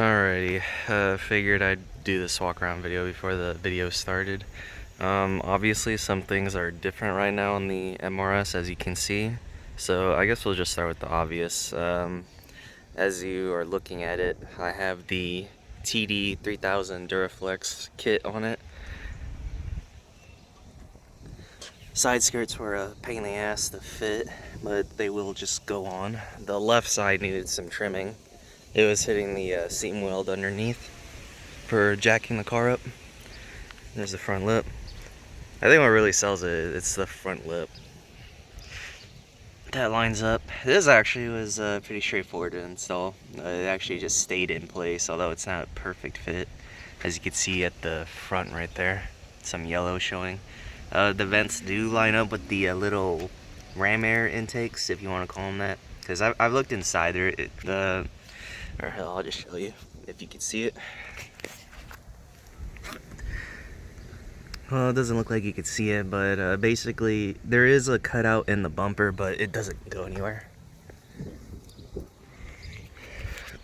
Alrighty, figured I'd do this walk around video before the video started. Obviously some things are different right now on the MRS, as you can see. So I guess we'll just start with the obvious. As you are looking at it, I have the TD 3000 Duraflex kit on it. Side skirts were a pain in the ass to fit, but they will just go on. The left side needed some trimming. It was hitting the seam weld underneath for jacking the car up. There's the front lip. I think what really sells it's the front lip. That lines up. This actually was pretty straightforward to install. It actually just stayed in place, although it's not a perfect fit. As you can see at the front right there, some yellow showing. The vents do line up with the little ram air intakes, if you want to call them that. Because I've looked inside there. Or hell, I'll just show you if you can see it. Well, it doesn't look like you can see it, but basically there is a cutout in the bumper, but it doesn't go anywhere.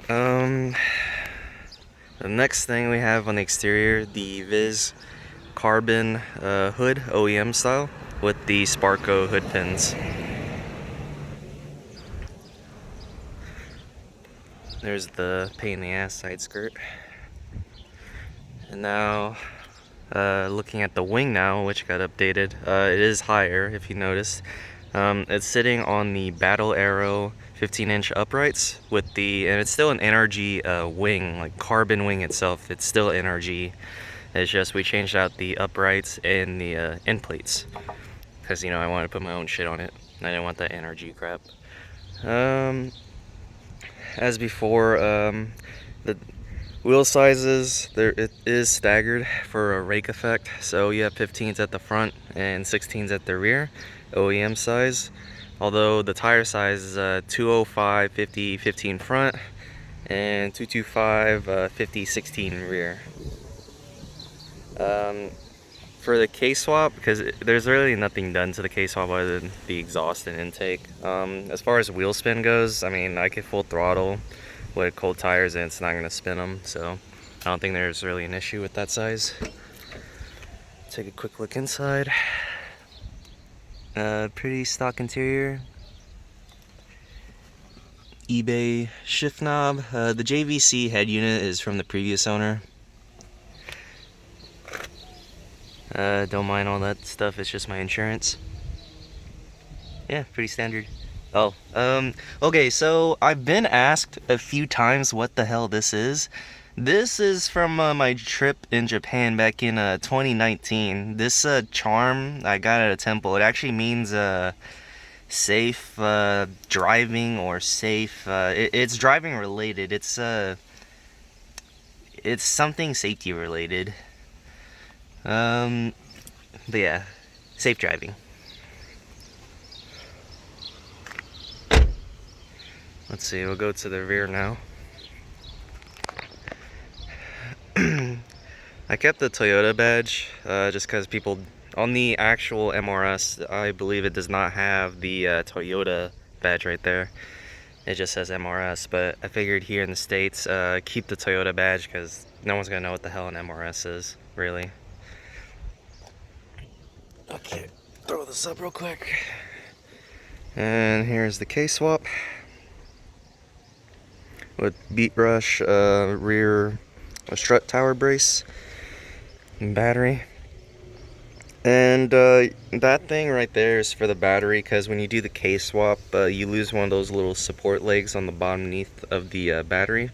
The next thing we have on the exterior, the Viz carbon hood, OEM style, with the Sparco hood pins. There's the pain in the ass side skirt. And now, looking at the wing now, which got updated, it is higher, if you noticed. It's sitting on the Battle Arrow 15-inch uprights and it's still an NRG wing, like carbon wing itself. It's still NRG. It's just we changed out the uprights and the end plates because I wanted to put my own shit on it. I didn't want that NRG crap. As before, the wheel sizes, it is staggered for a rake effect. So you have 15s at the front and 16s at the rear, OEM size. Although the tire size is 205 50 15 front and 225 50 16 rear. For the K-swap, because there's really nothing done to the K-swap other than the exhaust and intake. As far as wheel spin goes, I mean, I could full throttle with cold tires and it's not going to spin them, so I don't think there's really an issue with that size. Take a quick look inside. Pretty stock interior. eBay shift knob. The JVC head unit is from the previous owner. Don't mind all that stuff, it's just my insurance. Yeah, pretty standard. Oh, okay, so I've been asked a few times what the hell this is. This is from my trip in Japan back in 2019. This charm I got at a temple. It actually means safe driving or safe. It's driving related. It's something safety related. But yeah, safe driving. Let's see, we'll go to the rear now. I kept the Toyota badge, just because people, on the actual MRS, I believe it does not have the Toyota badge right there. It just says MRS, but I figured here in the States, keep the Toyota badge, because no one's gonna know what the hell an MRS is, really. Okay, throw this up real quick. And here's the K-swap with beat brush, rear strut tower brace, and battery. And that thing right there is for the battery, because when you do the K-swap, you lose one of those little support legs on the bottom beneath of the battery.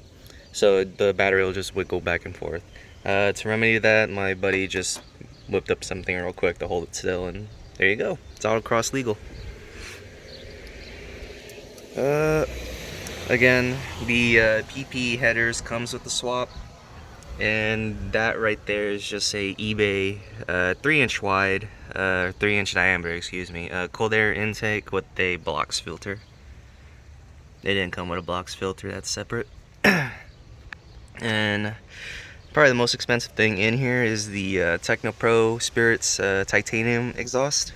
So the battery will just wiggle back and forth. To remedy that, my buddy just whipped up something real quick to hold it still, and there you go. It's autocross legal. Again, the PP headers comes with the swap, and that right there is just a eBay 3-inch wide, 3-inch diameter, excuse me, cold air intake with a Blox filter. They didn't come with a Blox filter, that's separate. And probably the most expensive thing in here is the Techno Pro Spirits titanium exhaust.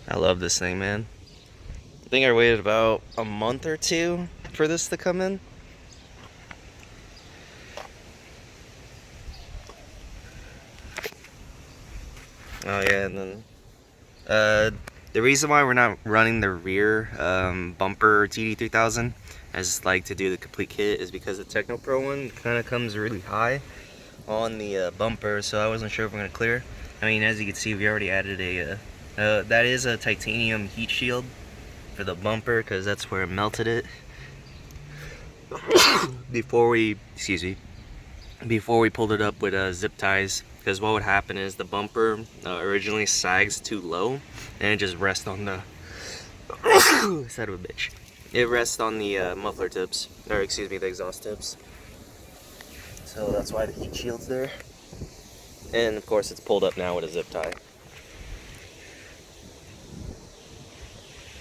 I love this thing, man. I think I waited about a month or two for this to come in. Oh yeah, and then the reason why we're not running the rear bumper TD3000 as like to do the complete kit is because the Techno Pro one kind of comes really high on the bumper, so I wasn't sure if we're gonna clear. I mean, as you can see, we already added a that is a titanium heat shield for the bumper because that's where it melted it before we pulled it up with zip ties. Because what would happen is the bumper originally sags too low and it just rests on the son of a bitch. It rests on the muffler tips, or excuse me, the exhaust tips. So that's why the heat shield's there. And of course it's pulled up now with a zip tie.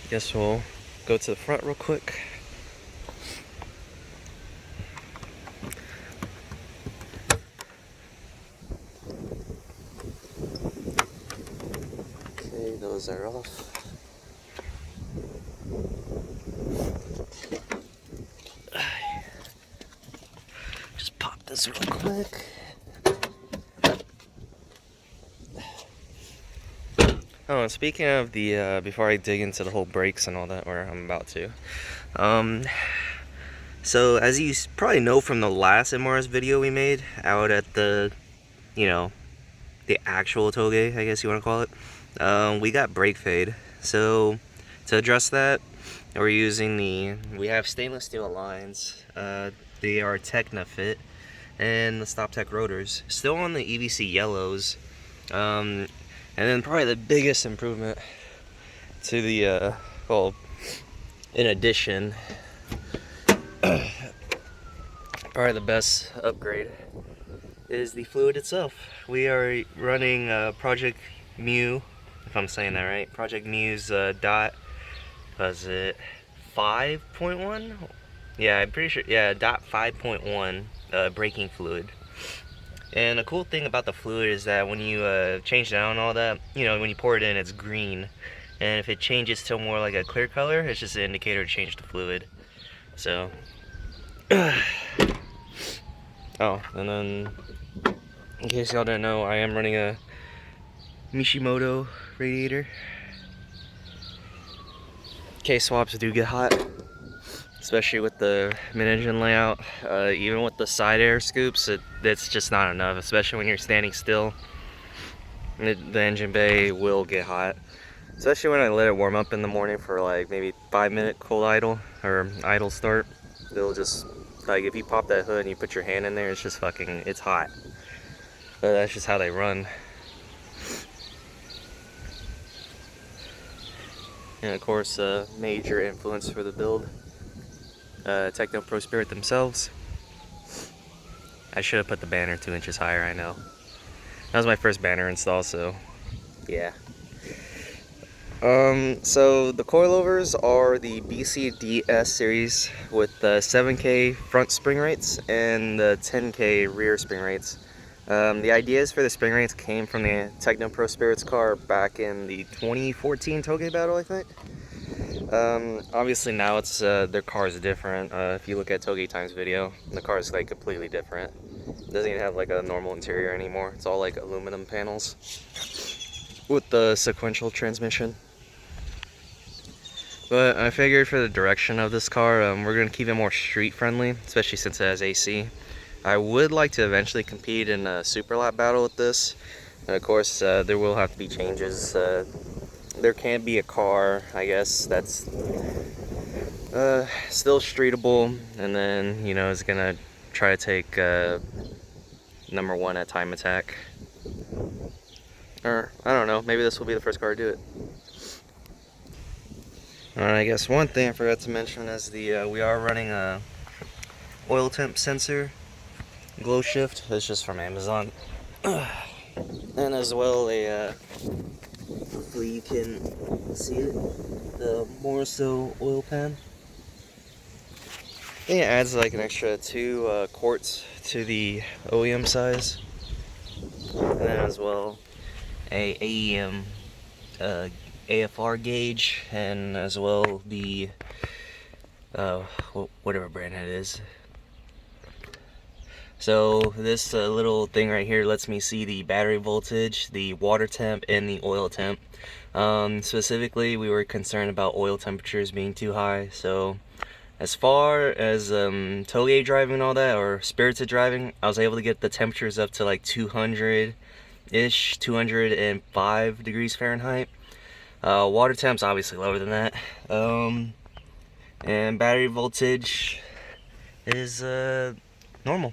Guess we'll go to the front real quick. Okay, those are off. Just pop this real quick. Oh, and speaking of the, before I dig into the whole brakes and all that, or I'm about to, so as you probably know from the last MRS video we made out at the, you know, the actual touge, I guess you want to call it, we got brake fade. So to address that, we have stainless steel lines. They are Techno fit, and the Stop Tech rotors, still on the EVC yellows. And then probably the biggest improvement to the, well, in addition, probably the best upgrade is the fluid itself. We are running Project Mu, if I'm saying that right, Project Mu's dot, was it 5.1? Yeah, I'm pretty sure, yeah, dot 5.1 braking fluid. And the cool thing about the fluid is that when you change down all that, you know, when you pour it in, it's green. And if it changes to more like a clear color, it's just an indicator to change the fluid. So, oh, and then, in case y'all didn't know, I am running a Mishimoto radiator. K-swaps do get hot, especially with the mid-engine layout. Even with the side air scoops, it's just not enough, especially when you're standing still. The engine bay will get hot, especially when I let it warm up in the morning for like maybe 5-minute cold idle or idle start. It'll just, like, if you pop that hood and you put your hand in there, it's just fucking, it's hot. But that's just how they run. And of course, major influence for the build, Techno Pro Spirit themselves. I should have put the banner 2 inches higher, I know. That was my first banner install, so yeah. So the Coil Overs are the BCDS series with the 7K front spring rates and the 10K rear spring rates. The ideas for the spring rates came from the Techno Pro Spirits car back in the 2014 Touge battle, I think. Obviously now it's their car is different. If you look at Touge Time's video, the car is like completely different. It doesn't even have like a normal interior anymore. It's all like aluminum panels with the sequential transmission. But I figured for the direction of this car, we're going to keep it more street friendly, especially since it has AC. I would like to eventually compete in a super lap battle with this. And of course, there will have to be changes. There can be a car, I guess, that's still streetable, and then, you know, is going to try to take number 1 at time attack. Or, I don't know, maybe this will be the first car to do it. I guess one thing I forgot to mention is the we are running a oil temp sensor glow shift. It's just from Amazon, and as well a hopefully you can see it, the Morso oil pan. I think it adds like an extra 2 quarts to the OEM size, and then as well a AEM AFR gauge, and as well the whatever brand it is, So this little thing right here lets me see the battery voltage, the water temp, and the oil temp. Specifically, we were concerned about oil temperatures being too high. So as far as touge driving and all that, or spirited driving, I was able to get the temperatures up to like 200-ish, 205 degrees Fahrenheit. Water temp's obviously lower than that. And battery voltage is normal.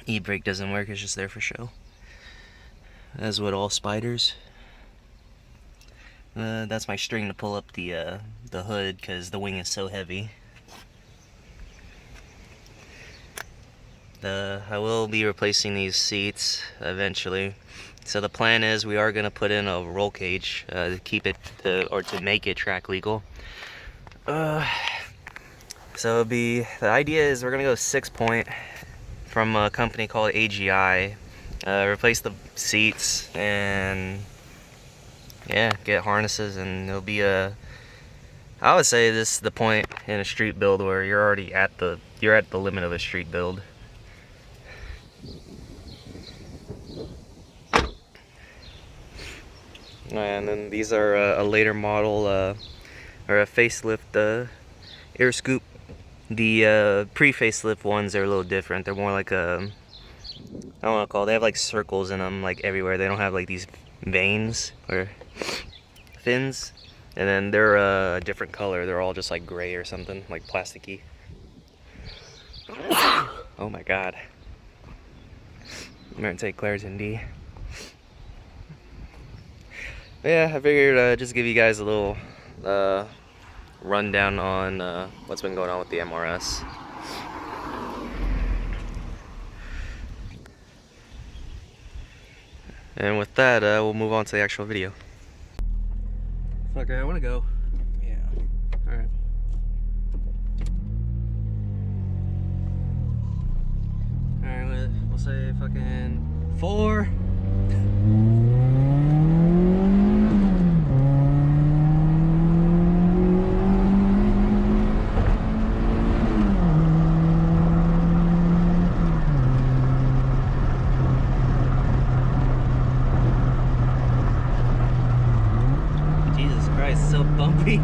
E-brake doesn't work, it's just there for show. As with all spiders. That's my string to pull up the hood because the wing is so heavy. I will be replacing these seats eventually. So the plan is we are going to put in a roll cage to keep it to make it track legal. So the idea is we're going to go 6-point from a company called AGI. Replace the seats and yeah, get harnesses, and it'll be I would say this is the point in a street build where you're already at the limit of a street build. And then these are a later model or a facelift air scoop. The pre-facelift ones are a little different. They're more like I don't want to call it. They have like circles in them, like everywhere. They don't have like these veins or fins. And then they're a different color. They're all just like gray or something, like plasticky. Oh my god. I'm gonna take Claritin D. But yeah, I figured just give you guys a little rundown on what's been going on with the MRS. And with that, we'll move on to the actual video. Fuck, I wanna go. Yeah. Alright. Alright, we'll say fucking 4. So bumpy.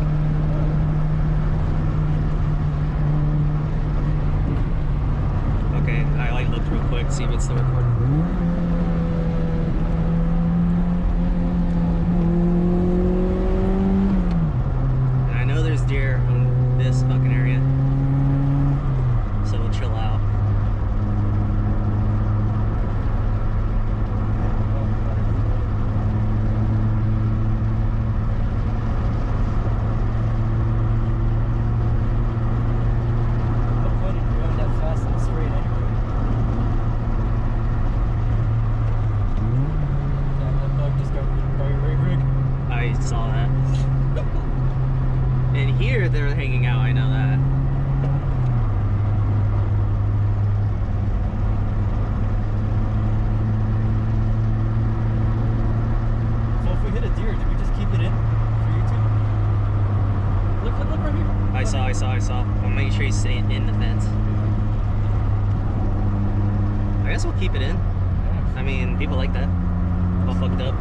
Okay, I like looked real quick, see if it's still recording. And I know there's deer in this fucking area, so we'll chill out. Saw that. And here they're hanging out, I know that. So if we hit a deer, do we just keep it in for YouTube? Look right here. I saw. I'm making sure you stay in the fence. I guess we'll keep it in. I mean, people like that. All fucked up.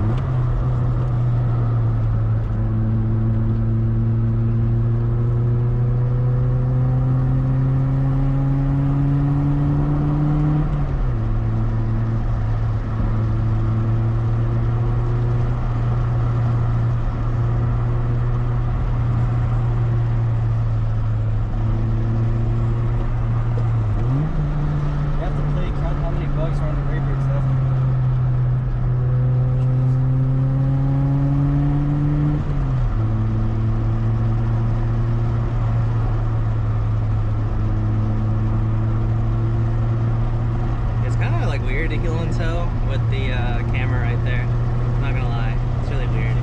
With the camera right there. I'm not gonna lie, it's really weird.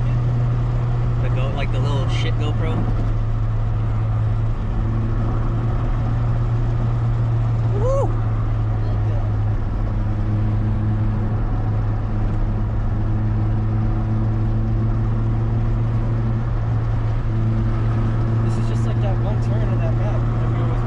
Like the little shit GoPro. Woo! This is just like that one turn on that map that we always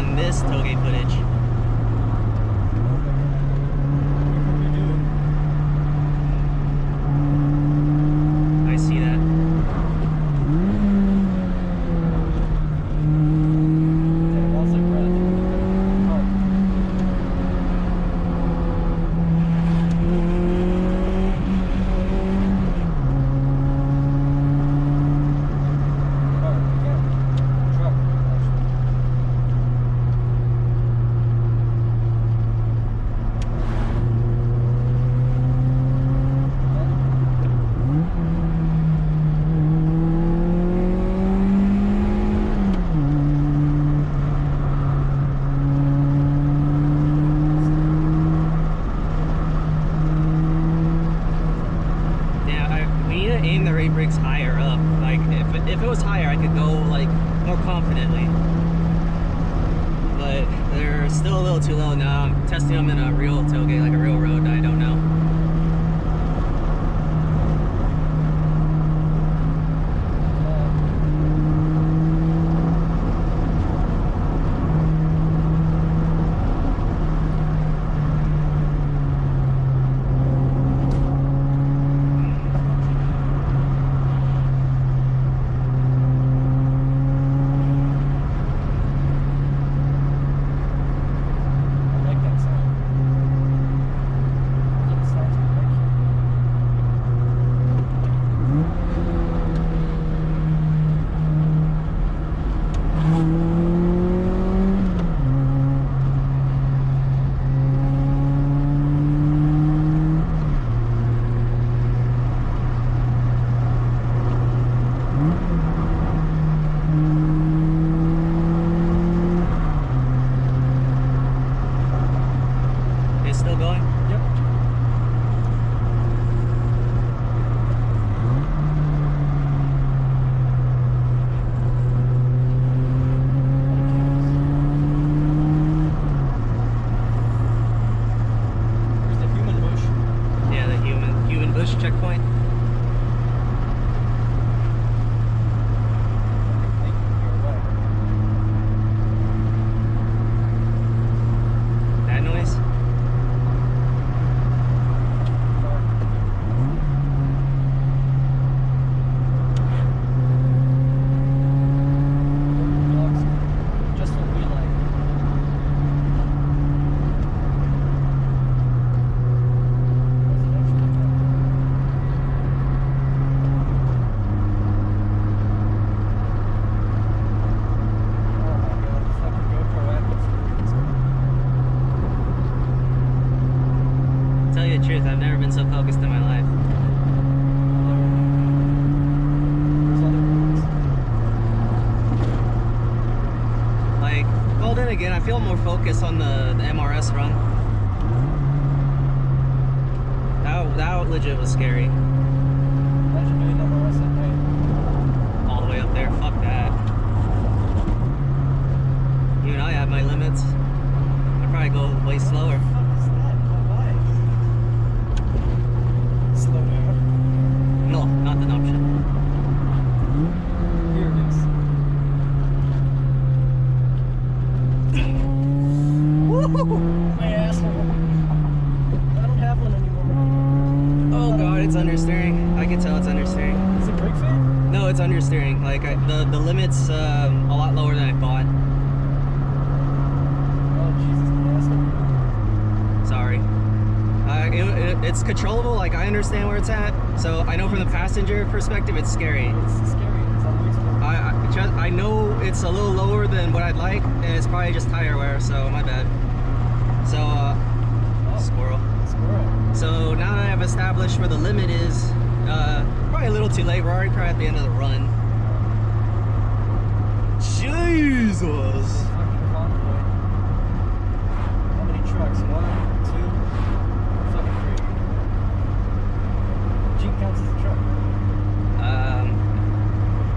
on this tailgate footage. I see that. Aim the rate brakes higher up. Like if it was higher, I could go like more confidently. But they're still a little too low now. I'm testing them in a real tailgate, like a real road. I don't know. Still going? Yep. Where's the human bush? Yeah, the human bush checkpoint. That noise? Tell you the truth, I've never been so focused in my life. Like, well then again, I feel more focused on the MRS run. That legit was scary. Imagine doing MRS at night. All the way up there, fuck that. Even I have my limits. I'd probably go way slower. Slow down. No, not an option. Here it is. Woo! My asshole. I don't have one anymore. Oh god, it's understeering. I can tell it's understeering. Is it brake fan? No, it's understeering. Like the limit's a lot lower than I thought. Oh Jesus, my asshole. Sorry. It's controllable, like I understand where it's at, so I know from the passenger perspective it's scary. It's scary. It's unreasonable. I know it's a little lower than what I'd like, and it's probably just tire wear, so my bad. So, squirrel. So now that I've established where the limit is, probably a little too late. We're already probably at the end of the run.